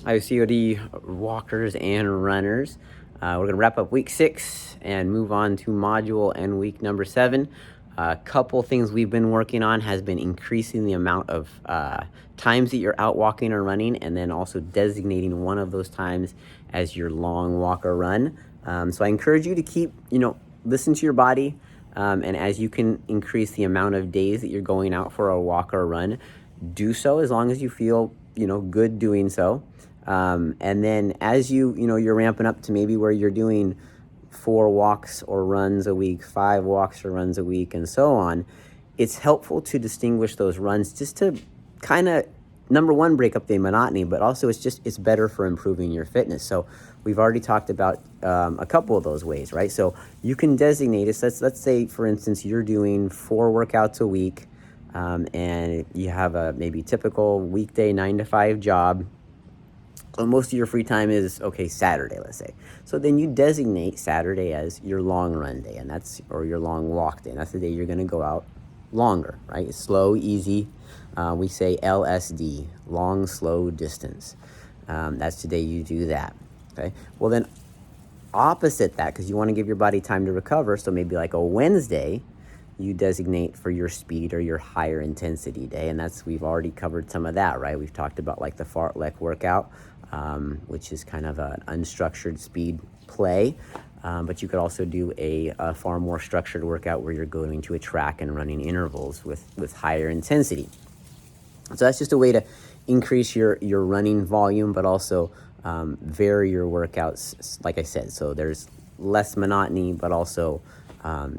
Hi, COD walkers and runners. We're going to wrap up week 6 and move on to module and week number 7. A couple things we've been working on has been increasing the amount of times that you're out walking or running, and then also designating one of those times as your long walk or run. So I encourage you to keep, listen to your body, and as you can increase the amount of days that you're going out for a walk or a run, do so as long as you feel, good doing so. And then as you're ramping up to maybe where you're doing 4 walks or runs a week, 5 walks or runs a week, and so on, it's helpful to distinguish those runs just to kind of, number one, break up the monotony, but also it's better for improving your fitness. So we've already talked about a couple of those ways, right? So you can designate it. Let's say, for instance, you're doing 4 workouts a week, and you have a maybe typical weekday 9 to 5 job. So most of your free time is, Saturday, let's say. So then you designate Saturday as your long run day, or your long walk day. And that's the day you're going to go out longer, right? It's slow, easy. We say LSD, long, slow distance. That's the day you do that, okay? Well, then opposite that, because you want to give your body time to recover, so maybe like a Wednesday, you designate for your speed or your higher intensity day. And we've already covered some of that, right? We've talked about like the fartlek workout, which is kind of an unstructured speed play. But you could also do a far more structured workout where you're going to a track and running intervals with higher intensity. So that's just a way to increase your running volume, but also vary your workouts, like I said. So there's less monotony, but also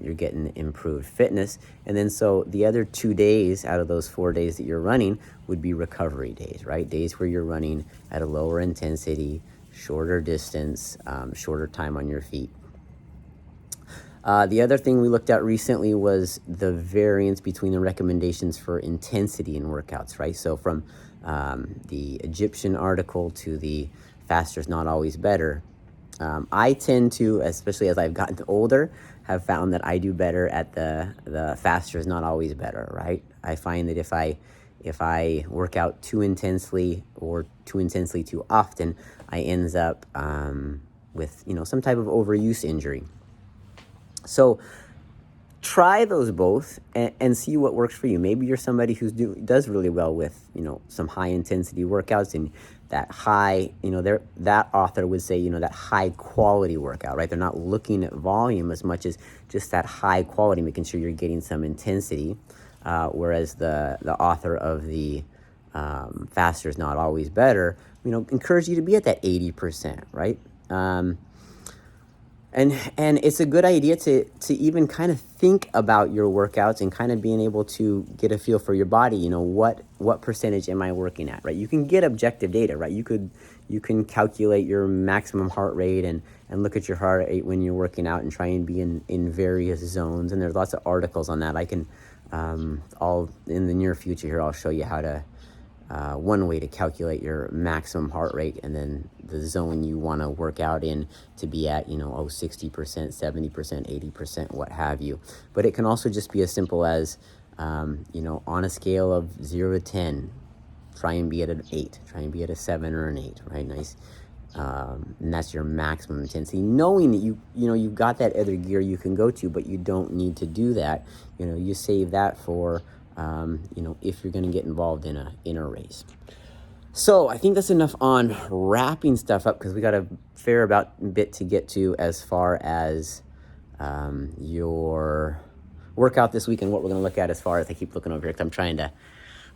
you're getting improved fitness. And then so the other 2 days out of those 4 days that you're running would be recovery days, right? Days where you're running at a lower intensity, shorter distance, shorter time on your feet. The other thing we looked at recently was the variance between the recommendations for intensity in workouts, right? So from the Egyptian article to the faster is not always better. I tend to, especially as I've gotten older, have found that I do better at the faster is not always better, right? I find that if I work out too intensely or too intensely too often, I ends up with some type of overuse injury. So try those both and see what works for you. Maybe you're somebody who does really well with some high intensity workouts, and that high, that author would say, that high quality workout, right? They're not looking at volume as much as just that high quality, making sure you're getting some intensity. Whereas the author of the faster is not always better, encourage you to be at that 80%, right? And it's a good idea to even kind of think about your workouts and kind of being able to get a feel for your body. What percentage am I working at, right? You can get objective data, right? You can calculate your maximum heart rate and look at your heart rate when you're working out and try and be in various zones. And there's lots of articles on that. I can, all in the near future here, I'll show you how to, one way to calculate your maximum heart rate and then the zone you want to work out in to be at, 60%, 70%, 80%, what have you. But it can also just be as simple as, on a scale of 0 to 10, try and be at an 8, try and be at a 7 or an 8, right? Nice. And that's your maximum intensity, knowing that you've got that other gear you can go to, but you don't need to do that. You save that for if you're going to get involved in a race. So I think that's enough on wrapping stuff up, because we got a fair bit to get to as far as your workout this week and what we're going to look at as far as, I keep looking over here because I'm trying to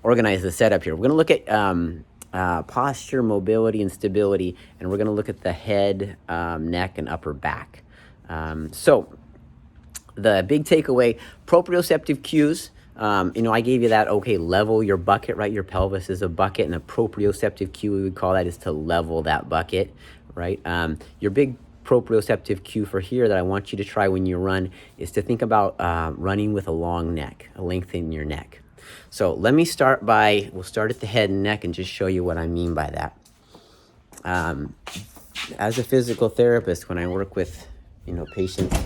organize the setup here. We're going to look at posture, mobility, and stability, and we're going to look at the head, neck, and upper back. So the big takeaway, proprioceptive cues. I gave you that, level your bucket, right? Your pelvis is a bucket, and a proprioceptive cue, we would call that, is to level that bucket, right? Your big proprioceptive cue for here that I want you to try when you run is to think about running with a long neck, a length in your neck. So let me we'll start at the head and neck and just show you what I mean by that. As a physical therapist, when I work with, patients,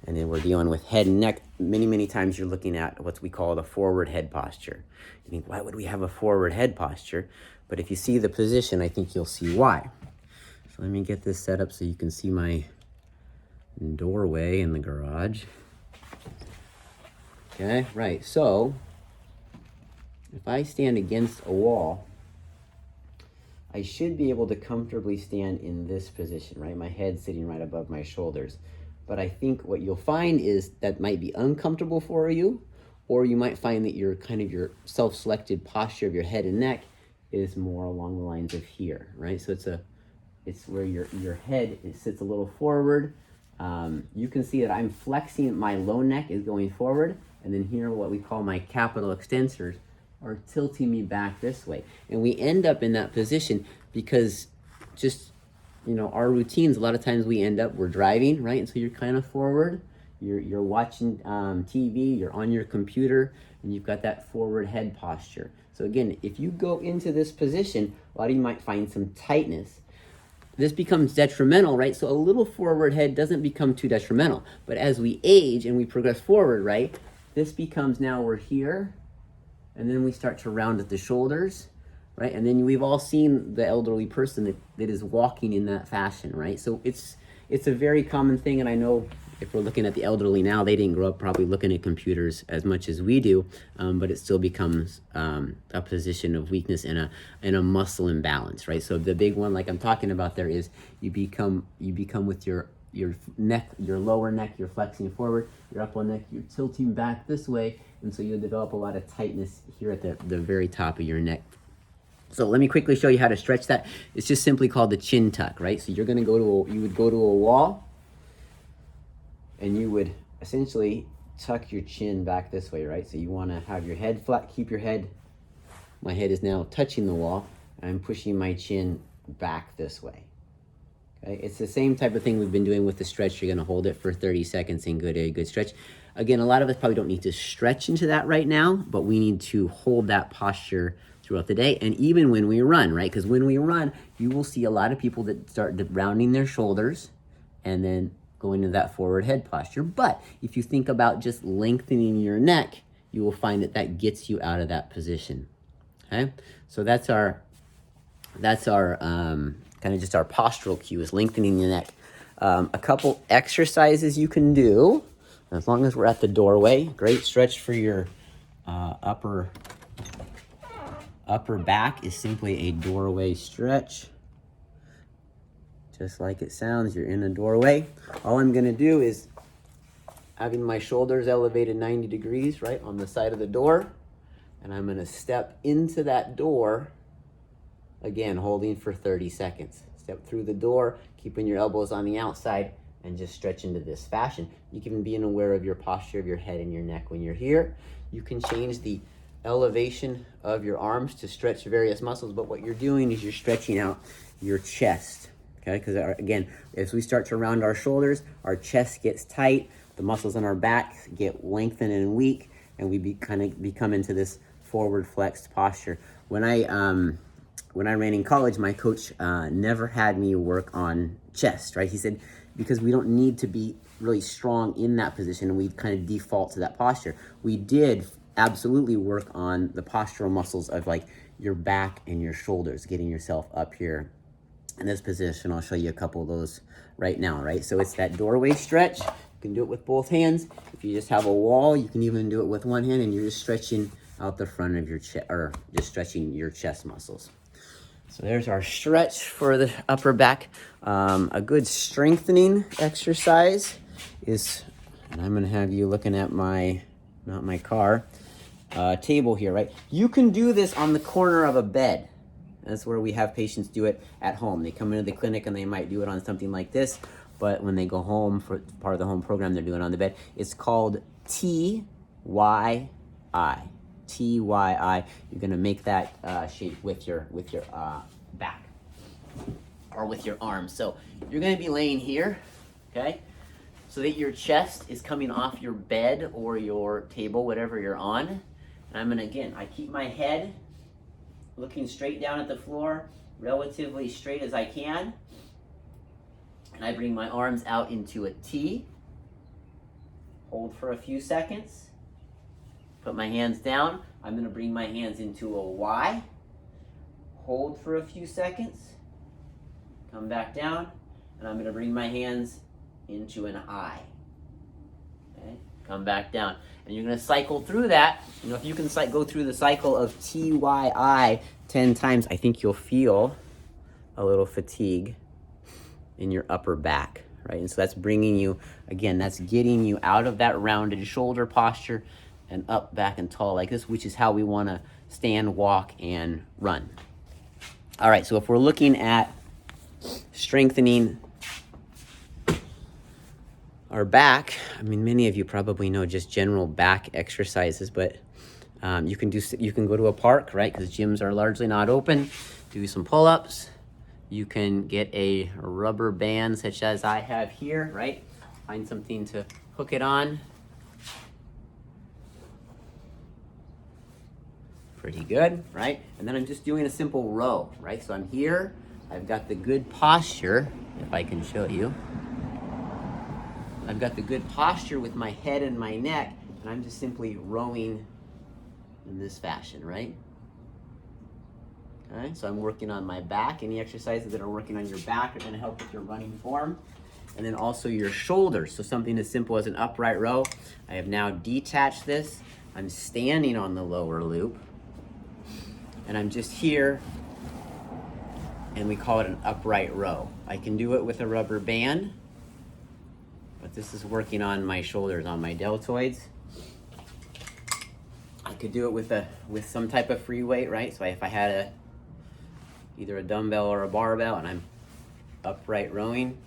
and then we're dealing with head and neck, many times you're looking at what we call the forward head posture. You think, why would we have a forward head posture? But if you see the position, I think you'll see why. So let me get this set up so you can see my doorway in the garage. Okay, right, so if I stand against a wall, I should be able to comfortably stand in this position, right? My head sitting right above my shoulders. But I think what you'll find is that might be uncomfortable for you, or you might find that your self-selected posture of your head and neck is more along the lines of here, right? So it's where your head sits a little forward. You can see that I'm flexing, my low neck is going forward, and then here what we call my capital extensors are tilting me back this way. And we end up in that position because just, our routines, a lot of times we're driving, right? And so you're kind of forward, you're watching TV, you're on your computer, and you've got that forward head posture. So again, if you go into this position, a lot of you might find some tightness. This becomes detrimental, right? So a little forward head doesn't become too detrimental. But as we age and we progress forward, right, this becomes, now we're here, and then we start to round at the shoulders, right? And then we've all seen the elderly person that is walking in that fashion, right? So it's a very common thing, and I know if we're looking at the elderly now, they didn't grow up probably looking at computers as much as we do, but it still becomes a position of weakness and a muscle imbalance, right? So the big one, like I'm talking about there, is you become with your neck, your lower neck, you're flexing forward, your upper neck, you're tilting back this way, and so you'll develop a lot of tightness here at the very top of your neck. So let me quickly show you how to stretch that. It's just simply called the chin tuck, right? So you're gonna you would go to a wall, and you would essentially tuck your chin back this way, right? So you wanna have your head flat, keep your head, my head is now touching the wall, and I'm pushing my chin back this way. Okay? It's the same type of thing we've been doing with the stretch. You're gonna hold it for 30 seconds and a good stretch. Again, a lot of us probably don't need to stretch into that right now, but we need to hold that posture throughout the day, and even when we run, right? Because when we run, you will see a lot of people that start rounding their shoulders and then going into that forward head posture. But if you think about just lengthening your neck, you will find that gets you out of that position. Okay, so that's our kind of just our postural cue, is lengthening the neck. A couple exercises you can do, as long as we're at the doorway. Great stretch for your upper back is simply a doorway stretch. Just like it sounds, you're in a doorway. All I'm gonna do is having my shoulders elevated 90 degrees, right, on the side of the door, and I'm gonna step into that door, again, holding for 30 seconds. Step through the door, keeping your elbows on the outside, and just stretch into this fashion. You can be aware of your posture of your head and your neck when you're here. You can change the elevation of your arms to stretch various muscles, but what you're doing is you're stretching out your chest, okay? Because again, as we start to round our shoulders, our chest gets tight, the muscles in our back get lengthened and weak, and we become into this forward flexed posture. When I ran in college, my coach never had me work on chest, right? He said, because we don't need to be really strong in that position, and we kind of default to that posture. We did absolutely work on the postural muscles of like your back and your shoulders, getting yourself up here in this position. I'll show you a couple of those right now, right? So it's that doorway stretch. You can do it with both hands. If you just have a wall, you can even do it with one hand, and you're just stretching out the front of your chest, or just stretching your chest muscles. So there's our stretch for the upper back. A good strengthening exercise is, and I'm gonna have you looking at not my car, table here, right? You can do this on the corner of a bed. That's where we have patients do it at home. They come into the clinic and they might do it on something like this, but when they go home for part of the home program, they're doing it on the bed. It's called TYI. TYI. You're gonna make that shape with your back or with your arms. So you're gonna be laying here, okay? So that your chest is coming off your bed or your table, whatever you're on. And I'm gonna, again, I keep my head looking straight down at the floor, relatively straight as I can. And I bring my arms out into a T. Hold for a few seconds. Put my hands down. I'm gonna bring my hands into a Y. hold for a few seconds, come back down, and I'm going to bring my hands into an I. Okay? Come back down. And you're going to cycle through that. You know, if you can go through the cycle of TYI 10 times, I think you'll feel a little fatigue in your upper back, right? And so that's bringing you, again, that's getting you out of that rounded shoulder posture and up, back, and tall like this, which is how we want to stand, walk, and run. All right, so if we're looking at strengthening our back, I mean, many of you probably know just general back exercises, but you can go to a park, right? Because gyms are largely not open. Do some pull-ups. You can get a rubber band such as I have here, right? Find something to hook it on. Pretty good, right? And then I'm just doing a simple row, right? So I'm here, I've got the good posture, if I can show you. I've got the good posture with my head and my neck, and I'm just simply rowing in this fashion, right? Okay, so I'm working on my back. Any exercises that are working on your back are going to help with your running form. And then also your shoulders. So something as simple as an upright row. I have now detached this. I'm standing on the lower loop. And I'm just here, and we call it an upright row. I can do it with a rubber band, but this is working on my shoulders, on my deltoids. I could do it with some type of free weight, right? So if I had either a dumbbell or a barbell, and I'm upright rowing.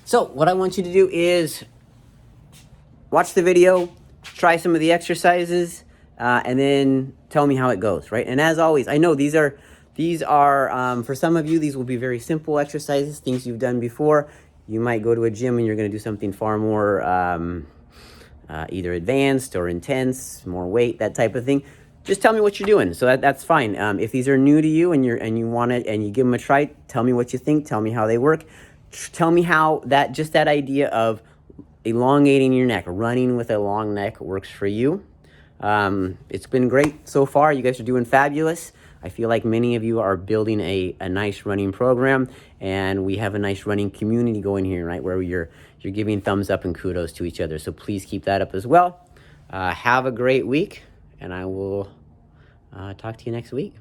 So what I want you to do is watch the video, try some of the exercises, and then tell me how it goes, right? And as always, I know these are for some of you, these will be very simple exercises, things you've done before. You might go to a gym and you're going to do something far more either advanced or intense, more weight, that type of thing. Just tell me what you're doing. So that's fine. If these are new to you and you want it and you give them a try, tell me what you think. Tell me how they work. Tell me how that idea of elongating your neck, running with a long neck works for you. It's been great so far. You guys are doing fabulous. I feel like many of you are building a nice running program, and we have a nice running community going here, right? Where you're giving thumbs up and kudos to each other. So please keep that up as well. Have a great week, and I will talk to you next week.